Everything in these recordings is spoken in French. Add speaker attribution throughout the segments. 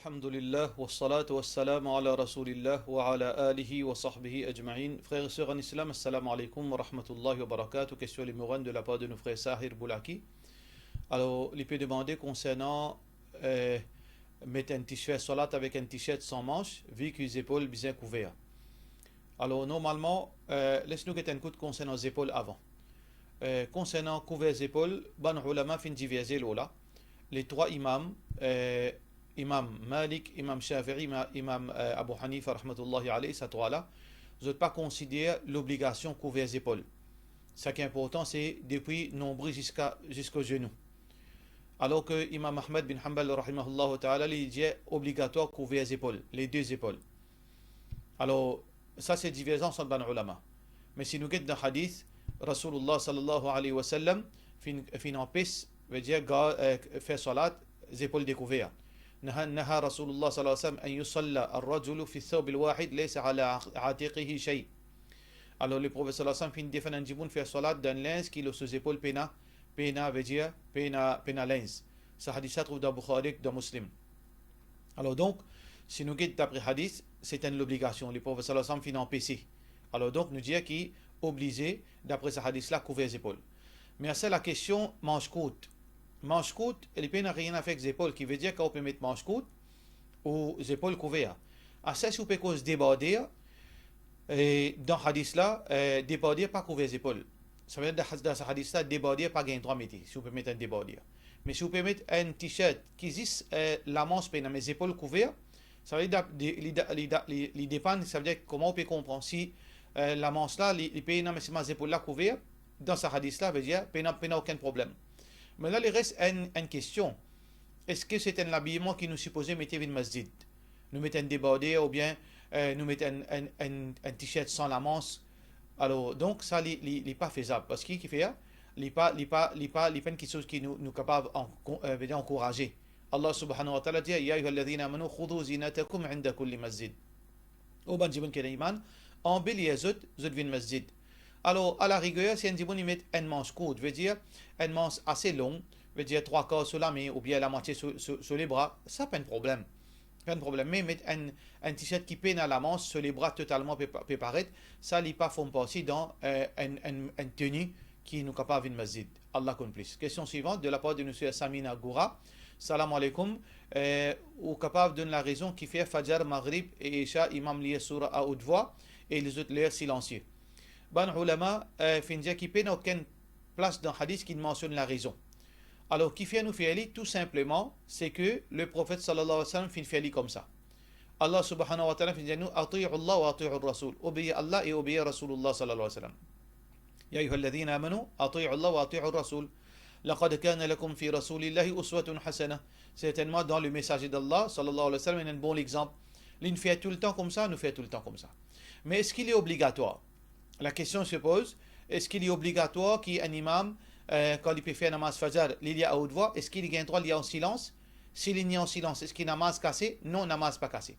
Speaker 1: Alhamdulillah, wa salatu wa salam ala rasulillah wa ala alihi wa sahbihi ajma'in. Frères et sœurs en islam, assalamu alaikum wa rahmatullahi wa barakatuh. Question numéro 1 de la part de nos frères Sahir Boulaki. Alors, il peut demander concernant mettre un t-shirt salat avec un t-shirt sans manche, vu que les épaules bien couvertes. Alors, normalement, laisse-nous get un coup de concernant les épaules avant. Concernant couvert les épaules, ban ulama fin diviser l'ola. Les trois imams, Imam Malik, Imam Shafi'i, Imam Abu Hanifa, rahmatullahi alayhi, ça toi-là, vous n'êtes pas considéré l'obligation couvrir les épaules. Ce qui est important, c'est depuis nombril jusqu'au genou. Alors que Imam Ahmed bin Hanbal, rahimahullah ta'ala, il dit obligatoire couvrir les épaules, les deux épaules. Alors, ça c'est divergence entre les ulama. Mais si nous regardons dans le hadith, Rasulullah sallallahu alayhi wa sallam, fin en pisse, veut dire faire salat, les épaules découvertes. نهى رسول الله صلى الله عليه وسلم أن يصلى الرجل في الثوب الواحد ليس على عاتقه شيء. Alors le prophète صلى الله عليه وسلم fin défend un jiboun faire salat d'un linge qui est sous épaule pena veut dire pena linge. Ce hadith ça trouve dans Bukhari dans Muslim. Alors donc si nous guidons d'après hadith c'est une obligation. Le prophète صلى الله عليه وسلم fin empêché. Alors donc nous dire qu'il est obligé d'après ce hadith là couvrir les épaules. Mais c'est la question manche courte. Manche courte, elle n'a rien à faire avec les épaules, qui veut dire qu'on peut mettre manche courte ou les épaules couvertes. À ça, si on peut cause déborder, et dans ce hadith là, déborder pas couvrir les épaules. Ça veut dire dans ce hadith là, déborder pas gagner droit métier, si on peut mettre un déborder. Mais si on peut mettre un t-shirt qui existe la manche dans mes épaules couvertes, ça veut dire il dépend, ça veut dire comment on peut comprendre si la manche là, il peut dans mes épaules là couvertes, dans ce hadith là, veut dire qu'il n'y a aucun problème. Mais là, il reste une question. Est-ce que c'est un habillement qui nous supposait mettre une masjid? Nous mettons un débardé ou bien nous mettons un t-shirt sans la manche? Alors, donc, ça, il n'est pas faisable. Parce qu'il fait, il n'est pas quelque chose qui nous capable d'encourager. Allah subhanahu wa ta'ala dit, Ya ayyuhalladhina amanu khudhu zinatakum 'inda kulli masjid. Au ban jibun kena iman, en bélier zut vin masjid. Alors, à la rigueur, si un djiboun y met une manche courte, veut dire une manche assez longue, veut dire 3/4 sur la main ou bien la moitié sur les bras, ça pas de problème. Pas de problème. Mais mettre un t-shirt qui peine à la manche sur les bras totalement préparés, ça n'est pas font partie dans une tenue qui nous capable de masjid. Allah complice. Question suivante de la part de M. Samina Goura. Salam alaikum. Ou capable de donner la raison qui fait Fajr, Maghrib et Isha, imam lié sur à haute voix et les autres l'air silencieux. Ban ulama fin dire qu'il n'y a aucune place dans le hadith qui mentionne la raison. Alors, qui fait nous faire tout simplement, c'est que le prophète sallallahu alayhi wa sallam fin fait comme ça. Allah subhanahu wa ta'ala fin dire nous ati'u Allah wa ati'u Rasul. Obéir Allah et obéir Rasulullah sallallahu alayhi wa sallam. Ya ayyuhalladhina amanu ati'u Allah wa ati'u Rasul. لقد كان لكم في رسول الله أسوة حسنة. Certainement dans le messager d'Allah sallallahu alayhi wa sallam, il y a un bon exemple. L'une fait tout le temps comme ça, nous fait tout le temps comme ça. Mais est-ce qu'il est obligatoire? La question se pose, est-ce qu'il est obligatoire qu'un imam, quand il peut faire namaz fajr, il y a à haute voix, est-ce qu'il y a un droit, il y a en silence? S'il y a en silence, est-ce qu'il y a namaz cassé? Non, namaz pas cassé.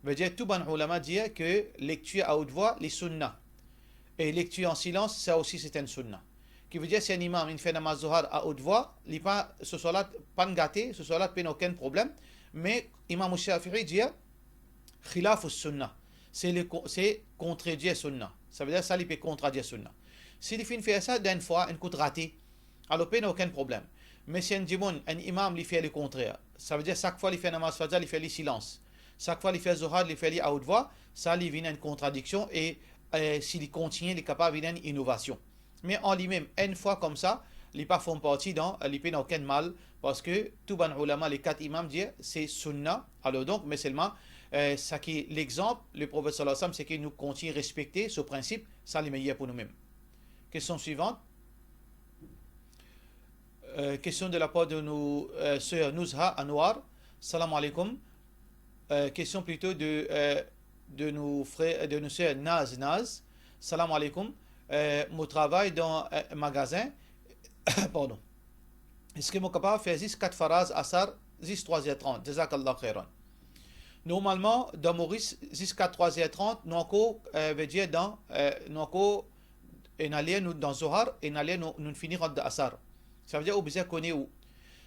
Speaker 1: Veut dire, tout ban ulama dit que lecture à haute voix, les sunnah. Et lecture en silence, ça aussi c'est un sunnah. Qui veut dire, si un imam il fait namaz zuhar à haute voix, il pas, ce soir-là, pas gâté, ce soir-là, pas aucun problème. Mais imam Shafi'i dit, khilaf au sunnah. C'est contredire sunnah. Ça veut dire ça, il peut contredire sunnah. S'il fait ça d'une fois, une coup raté, alors il n'y a aucun problème. Mais si un djimoun, un imam, il fait le contraire, ça veut dire chaque fois il fait namaz fajr, il fait le silence. Chaque fois il fait zuhar, il fait le à haute voix, ça il vient une contradiction et s'il continue, il est capable d'une innovation. Mais en lui-même, une fois comme ça, il n'est pas font partie dans, il n'y a aucun mal, parce que tout ban ulama, les 4 imams disent c'est sunnah. Alors donc, mais seulement, ça qui est l'exemple, le prophète sallallahu alayhi wa sallam, c'est qu'il nous continue à respecter ce principe, ça le meilleur pour nous-mêmes. Question suivante. Question de la part de nos sœurs Nuzha Anwar. Salam alaikum. Question plutôt de nos frères, de nos sœurs Naz. Salam alaikum. Mon travail dans un magasin. Pardon. Est-ce que je suis capable de faire 4 phrases à Sar, 3h30? Jazakallah khairan. Normalement, dans Maurice, jusqu'à 3h30, nous veut dire dans dans Zohar, et nous finirons de Asar. Ça veut dire, obligé qu'on est où?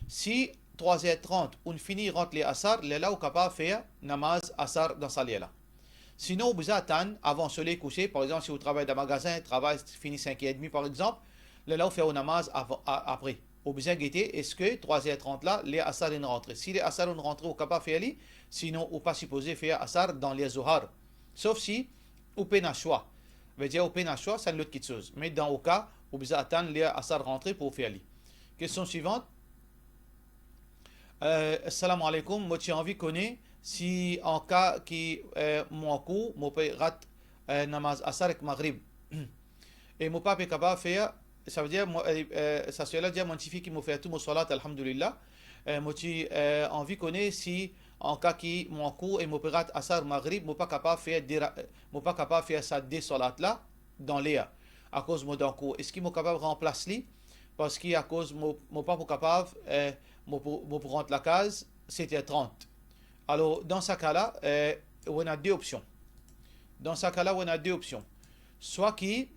Speaker 1: Si 3h30 on finit rentre les asar, là, on est capable de faire namaz asar dans sa là. Sinon, vous attendez avant le soleil coucher, par exemple, si vous travaillez dans un magasin, travail finit 5h30 par exemple, là, on fait un namaz après. Vous besoin guetter, est-ce que 3h30 là, les asar sont rentrés. Si les asar sont rentrés, vous capable de faire, sinon, vous pas supposé faire asar dans les zohar. Sauf si, vous pouvez un choix. Veut dire, vous pouvez un choix, c'est une autre chose. Mais dans le cas, vous besoin attendre les asar rentrés pour faire. Question suivante. Assalamu alaikum, moi j'ai envie de connaître si en cas qui mon coup, mon père rate namaz asar avec maghrib. Et mon papa est capable de faire, ça veut dire, ça cela dire mon petit qui m'a fait tout mon salat, alhamdulillah. Moi j'ai envie de connaître si en cas qui mon coup et mon père rate asar maghrib, moi pas capable de faire ça des salats là dans les à cause de mon coup. Est-ce qu'il m'a capable de remplacer parce qu'à cause mon papa capable pour rentrer la case, c'était 30. Alors, dans ce cas-là, on a deux options. Dans ce cas-là, on a deux options. Soit qui,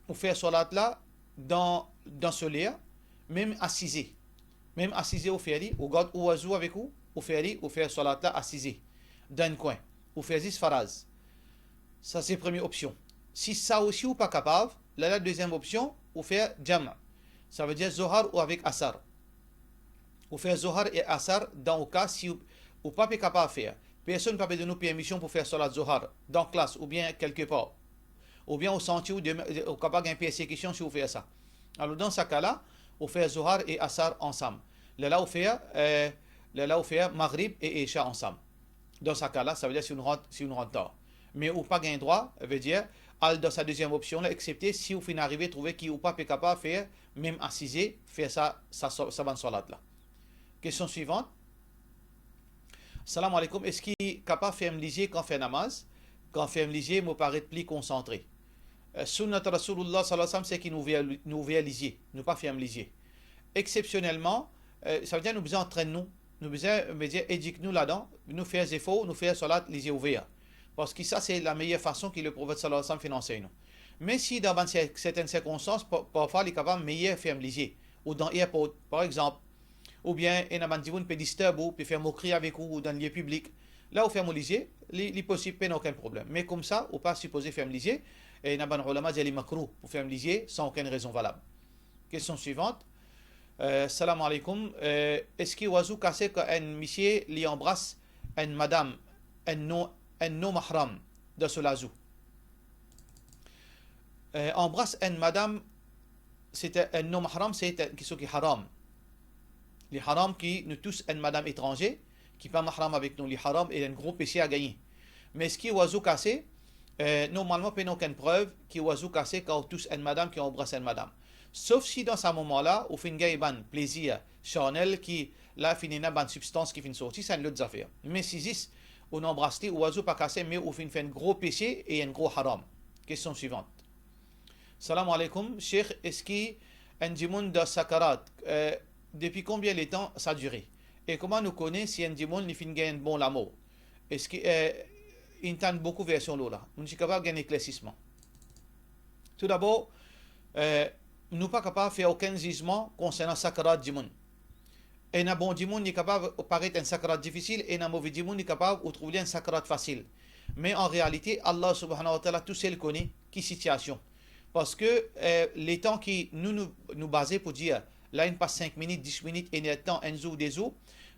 Speaker 1: on fait salat là, dans ce lit, même assisé. Même assisé au ferry, ou garde ou oiseau avec vous, au ferry, ou faire salat là, assisé. Dans un coin. Ou faire 10 faraz. Ça, c'est la première option. Si ça aussi, ou pas capable, là, la deuxième option, ou faire jam'. Ça veut dire zohar ou avec asar. Ou faire zohar et asar dans le cas si ou pas capable de faire. Personne ne peut donner permission pour faire salat zohar dans la classe ou bien quelque part. Ou bien au sentier ou capable d'une persécution si vous faites ça. Alors dans ce cas-là, on fait zohar et asar ensemble. Là, on fait maghrib et isha ensemble. Dans ce cas-là, ça veut dire si on rentre tard. Mais ou pas gain droit, veut dire dans sa deuxième option là, excepté si vous finissez arriver trouver qui ou pas capable de faire même assisé, faire ça bonne salat là. Question suivante. Salam alaikum. Est-ce qu'il est capable de faire liger quand on fait namaz? Quand on fait liger, il me paraît plus concentré. Sunnat Rasulullah sallallahu alayhi wa sallam, c'est qu'il nous vient liger, nous pas faire liger. Exceptionnellement, ça veut dire nous besoin entraîner nous besoin éduquer nous là-dedans, nous faire des efforts, nous faire salat liger ouvert. Parce que ça, c'est la meilleure façon que le prophète sallallahu alayhi wa sallam fait enseigner nous. Mais si dans certaines circonstances, parfois, il est capable de meilleur faire liger. Ou dans l'airport, par exemple, ou bien il y a des gens qui peuvent disturber ou faire moquerie avec vous dans le lieu public. Là, où faire liger, il est possible, pas aucun problème. Mais comme ça, on pas supposé faire liger. Et il y a des ulama qui makruh pour faire liger sans aucune raison valable. Question suivante. Salam alaikum. Est-ce qu'il oiseau cassé quand un monsieur lui embrasse une madame, un non mahram de ce lazou? Embrasse une madame, c'est un non mahram, c'est quelque chose qui est haram. Les haram qui nous tous une madame étrangère qui pas mahram avec nous, les haram est un gros péché à gagner. Mais ce qui est oiseau cassé, normalement, il n'y a aucune preuve qui est oiseau cassé quand tous une madame qui embrasse une madame. Sauf si dans ce moment-là, on fait un plaisir charnel qui là finit une substance qui finit sortir, c'est une autre affaire. Mais si on embrasse les oiseaux pas cassé, mais on fait un gros péché et un gros haram. Question suivante. Salam alaikum, Cheikh, est-ce qu'il y a un djimoun de sakarat? Depuis combien de temps ça a duré? Et comment nous connaissons si un djimoun il finit un bon l'amour? Est-ce qu'il y a beaucoup de versions là? Nous sommes capables de gagner éclaircissement. Tout d'abord, nous ne sommes pas capables de faire aucun jugement concernant sakarat djimoun. Et un bon djimoun est capable de paraître un sakarat difficile et un mauvais djimoun est capable de trouver un sakarat facile. Mais en réalité, Allah subhanahu wa ta'ala tout seul connaît qui situation. Parce que les temps qui nous basent pour dire, là il passe 5 minutes, 10 minutes, et le temps, un jour, des jours,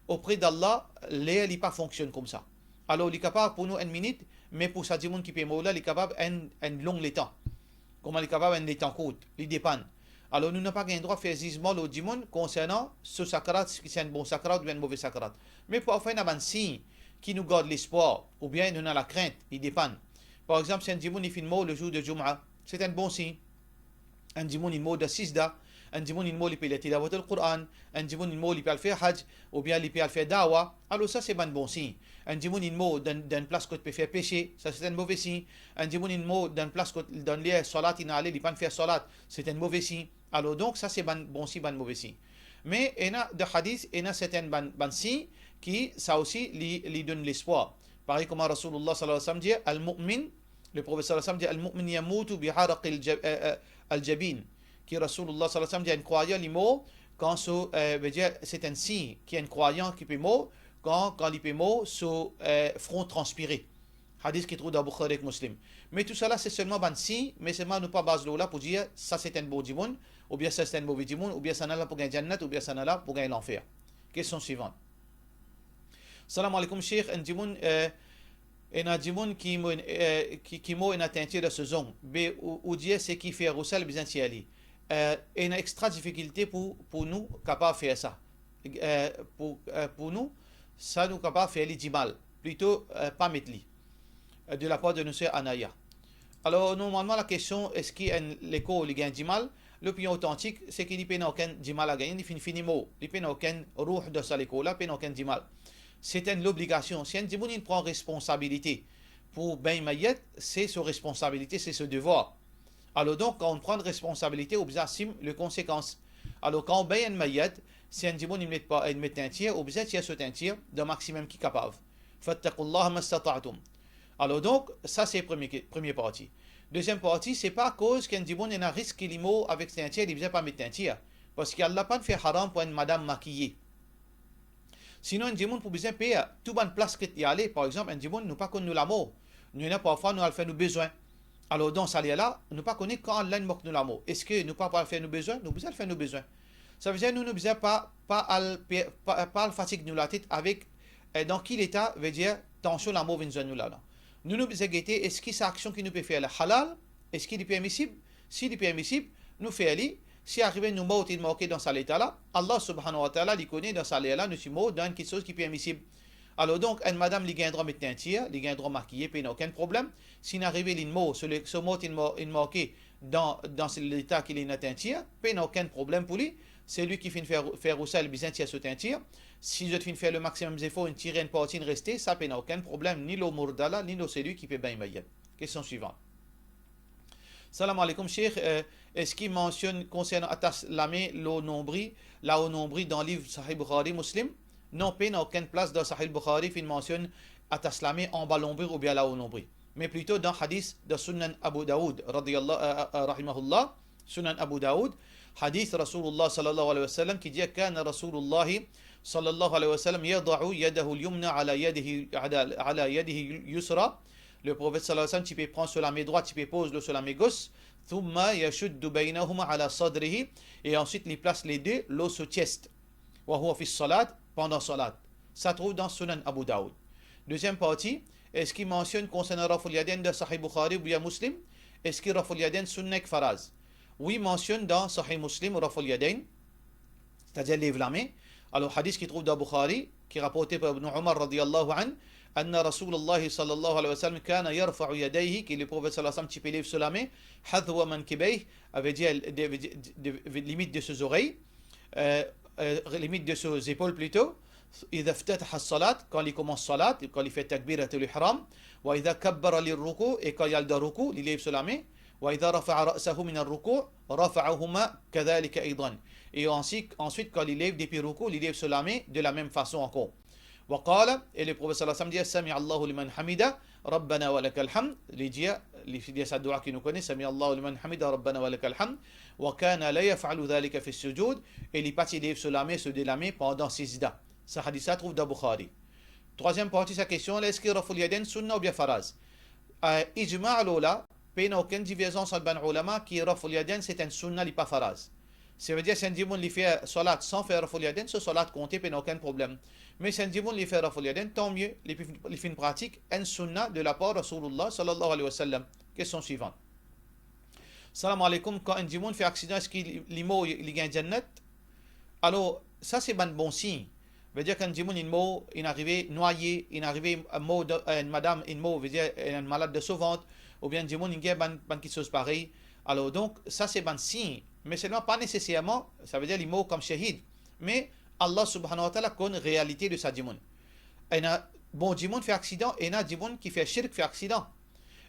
Speaker 1: auprès d'Allah, l'air n'est pas fonctionne comme ça. Alors il est capable pour nous une minute, mais pour ça, monde qui peut mourir, il est capable un long temps. Comment il est capable un temps court, il dépend. Alors nous n'avons pas le droit de faire jugement au monde concernant ce sacrat, si c'est un bon sacrat ou bien un mauvais sacrat. Mais pour faire un signe qui nous garde l'espoir, ou bien nous avons la crainte, il dépend. Par exemple, si un djimoun il fait mot le jour de Jum'a, c'est un bon signe. Un djimoun il mot de Sisda, un djimoun il mot il peut le tilawat al-Qur'an, un djimoun il mot il peut faire Hajj, ou bien il peut faire Dawa. Alors ça c'est un bon signe. Un djimoun il mot dans place que tu peux faire péché, ça c'est un mauvais signe. Un djimoun il mot dans place que dans les salat il n'allait pas faire salat, c'est un mauvais signe. Alors donc ça c'est un bon signe, un mauvais signe. Mais il y a des hadiths, il y a certains bons signes qui ça aussi lui donne l'espoir. Pareil comme Rasulullah sallallahu alayhi wa sallam dit, al-mu'min, le prophète sallallahu alayhi wa sallam dit, al-mu'min yamutu biharaq al-jabin. Qui Rasulullah sallallahu alayhi wa sallam dit, un croyant il meurt quand c'est un signe qu'il y a un croyant qui peut mourir, quand il peut mourir sur front transpiré. Hadith qui trouve dans Bukhari et Muslim. Mais tout cela, c'est seulement un signe, mais seulement nous pas base là pour dire ça c'est un beau dimoun, ou bien ça c'est un mauvais dimoun, ou bien ça n'a là pour gagner Jannat, ou bien ça n'a là pour gagner l'enfer. Question suivante. Salam alaikum, Cheikh. Un dimoun, qui m'a une atteinte de ce zone. Ou dire c'est qui fait roussel, bien si elle une extra difficulté pour nous capable de faire ça. Pour nous, ça nous capable de faire les mal. Plutôt pas mettre de la part de notre Anaya. Alors, normalement, la question est-ce qu'il y a l'écho qui gagne du mal? L'opinion authentique, c'est qu'il n'y a aucun du mal à gagner, il finit mot. Il n'y a aucun roux de ça l'écho là, il n'y a aucun du mal. C'est une obligation. Si un dimoun il prend responsabilité pour ben mayet, c'est sa responsabilité, c'est ce devoir. Alors donc, quand on prend de responsabilité, on assume les conséquences. Alors quand on ben mayet, si un dimoun il met un tir, on il y a ce tir de maximum qui est capable. Fattakullah mastata'tum. Alors donc, ça c'est première partie. Deuxième partie, c'est pas à cause qu'un dimoun il a un risque qu'il est avec un tir, il ne vient pas mettre un tir. Parce qu'Allah pas fait haram pour une madame maquillée. Sinon, un dimoun pour bien payer tout bonne place que y aller, par exemple, un dimoun nous pas connu l'amour. Nous n'a parfois nous fait nos besoins. Alors dans ça là, nous pas connaît quand Allah nous nous l'amour. Est-ce que nous pas faire nos besoins? Nous besoin faire nos besoins. Ça veut dire nous besoin pas fatigue nous la tête avec dans quel état veut dire tension l'amour vient nous là. Nous besoin guetter est-ce que cette action qui nous peut faire le halal, est-ce qu'il est permissible? S'il est permissible, nous fait aller. Si arrivé nous mort et marqué dans cet état-là, Allah subhanahu wa ta'ala lui connaît dans cet état-là, nous sommes morts dans quelque chose qui est permissible. Alors donc, une madame qui gagne droit mettre un tir, qui gagne droit maquiller, il n'y a aucun problème. Si arrivé une mort, ce mort est marqué dans l'état qu'il est un tir, il n'y a aucun problème pour lui. C'est lui qui finit faire aussi le besoin de ce un tir. Si je finis faire le maximum d'efforts, une tirer une partie, une rester, ça n'a aucun problème, ni le murdala, ni le celui qui peut bien mailler. Question suivante. Salam alaikum, Cheikh. Est-ce qu'il mentionne concernant attache la main, le nombril, là au nombril dans le livre Sahih Bukhari Muslim? Non, il n'y a aucune place dans Sahih Bukhari qui mentionne attache la main en bas nombril ou bien là au nombril. Mais plutôt dans hadith de Sunan Abu Daoud, rahimahullah, Sunan Abu Daoud, hadith Rasulullah sallallahu alayhi wa sallam qui dit كان رسول الله صلى الله عليه وسلم يضع يده اليمنى على يده اليسرى. Le prophète sallallahu alayhi wa sallam, tu peux prendre sur la main droite, tu peux poser sur la main gauche. ثم يشد بينهما على صدره. Et ensuite, il place les deux, l'eau sur chest. وهو في الصلاة, pendant salat. Ça trouve dans Sunan Abu Daoud. Deuxième partie, est-ce qu'il mentionne concernant Raful Yaden de Sahih Bukhari ou bien Muslim? Est-ce qu'il Raful Yaden sunnek faraz? Oui, mentionne dans Sahih Muslim Raful Yaden, c'est-à-dire lève la main. Alors, hadith qui trouve dans Bukhari, qui est rapporté par Ibn Umar radiyallahu anhu, أن رسول الله صلى الله عليه وسلم كان يرفع يديه que le prophète صلى الله عليه وسلم qui lève sur la main حذو منكبيه avait dit limite de ses oreilles limite de ses épaules plutôt إذا افتتح الصلاة quand il commence salat quand il fait takbirat al-ihram وإذا كبر للركوع et quand il y a le ركوع il lève sur la main وإذا رفع رأسه من الركوع رفعهما كذلك أيضا et ensuite quand il lève depuis ركوع il lève sur la main de la même façon encore. وقال et le prophète sallallahu alayhi wa sallam dit سمع الله لمن حمده ربنا ولك الحمد les dit sa dua qui nous connaît سمع الله لمن حمده ربنا ولك الحمد وكان لا يفعل ذلك في السجود et il passe il sur la main sur de la main pendant sijda. Ce hadith ça trouve dans Bukhari. Troisième partie sa question est-ce que raful yaden sunna ou bien faraz? Ijma' l'ula il n'y a aucune divergence entre les ulama qui raful yaden c'est un sunna li pas faraz. Ça veut dire si un dimoun li fait salat sans faire raful yaden, ce salat compté, il n'y a aucun problème. Mais si un dimoun li fait raful yaden, tant mieux, il fait une pratique, un sunna de la part de Rasulullah sallallahu alayhi wa sallam. Question suivante. Salam alaikum, quand un dimoun fait accident, est-ce qu'il gagne jannat? Alors, ça c'est un bon signe. Ça veut dire qu'un dimoun il est arrivé noyé, il est arrivé une madame, veut dire un malade de sauvante, ou bien un dimoun il gagne quelque chose pareil. Alors donc, ça c'est un signe. Mais seulement pas nécessairement, ça veut dire les mots comme shahid. Mais Allah subhanahu wa ta'ala connaît la réalité de sa dimoun. Il y a bon dimoun fait accident, et il y a dimoun qui fait shirk fait accident.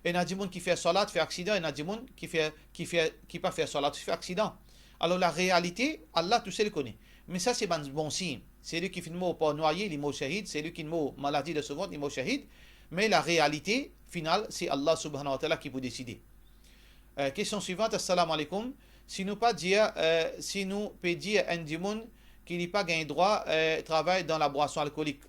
Speaker 1: Il y a dimoun qui fait salat fait accident, et il y a dimoun qui pas fait salat fait accident. Alors la réalité, Allah tout seul le connaît. Mais ça c'est un bon signe. C'est lui qui fait le mot pas noyé, les mots shahid, c'est lui qui fait le mot maladie de sauvante, les mots shahid. Mais la réalité finale, c'est Allah subhanahu wa ta'ala qui peut décider. Question suivante, assalamu alaikum. si nous pas dire, si nous peut dire un dimoun qu'il n'a pas gain droit travail dans la boisson alcoolique,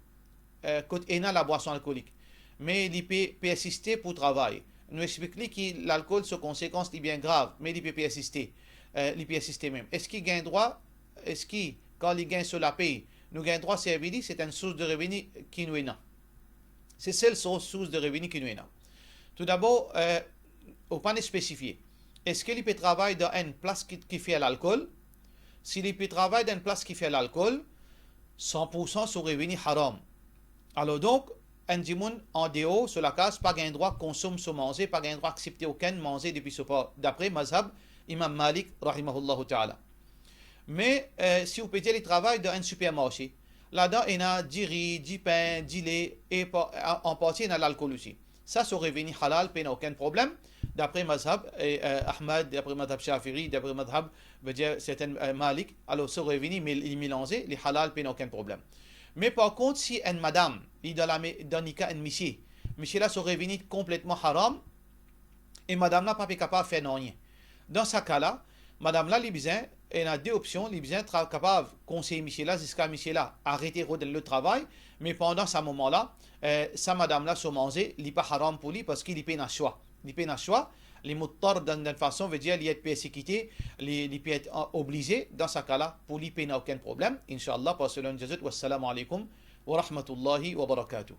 Speaker 1: côté la boisson alcoolique, mais il peut persister pour travailler. Nous expliquons que l'alcool, ses conséquences, est bien grave, mais il peut persister, même. Est-ce qu'il gagne droit? Est-ce qu'il, quand il gagne sur la paye, nous gagne droit, c'est une source de revenus qui nous est là. C'est celle source de revenus qui nous est là. Tout d'abord, au pas spécifié. Est-ce qu'il peut travailler dans une place qui fait l'alcool? S'il peut travailler dans une place qui fait l'alcool, 100% sur revenu haram. Alors donc, un dimoun en dehors, sur la case, pas gain droit consommer sur manger, pas gain droit accepter aucun manger depuis ce pas. D'après Mazhab, Imam Malik, rahimahullah ta'ala. Mais si vous pétez le travail dans un supermarché, là-dedans, il y a du riz, du pain, du lait, et en partie, il y a l'alcool aussi. Ça, c'est revenu halal, il n'y a aucun problème. D'après Mazhab, Ahmad, d'après Mazhab Shafiri, d'après Mazhab, c'est un Malik, alors ce revenu, il est mélangé, les halal, il n'y a aucun problème. Mais par contre, si une madame, il dans le cas un monsieur là, son revenu complètement haram, et madame là, pas capable de faire rien. Dans ce cas-là, madame là, elle a deux options. Les besoins sont capables de conseiller monsieur là jusqu'à monsieur là arrêter le travail, mais pendant ce moment-là, sa madame là, se manger, il n'est pas haram pour lui parce qu'il peut un choix. Il peut un choix. Les muttar d'une façon veut dire qu'il est persécuté, il peut être obligé. Dans ce cas-là, pour lui, il n'y a aucun problème. Inch'Allah, par selon Jésus, wassalamu alaikum wa rahmatullahi wa barakatuh.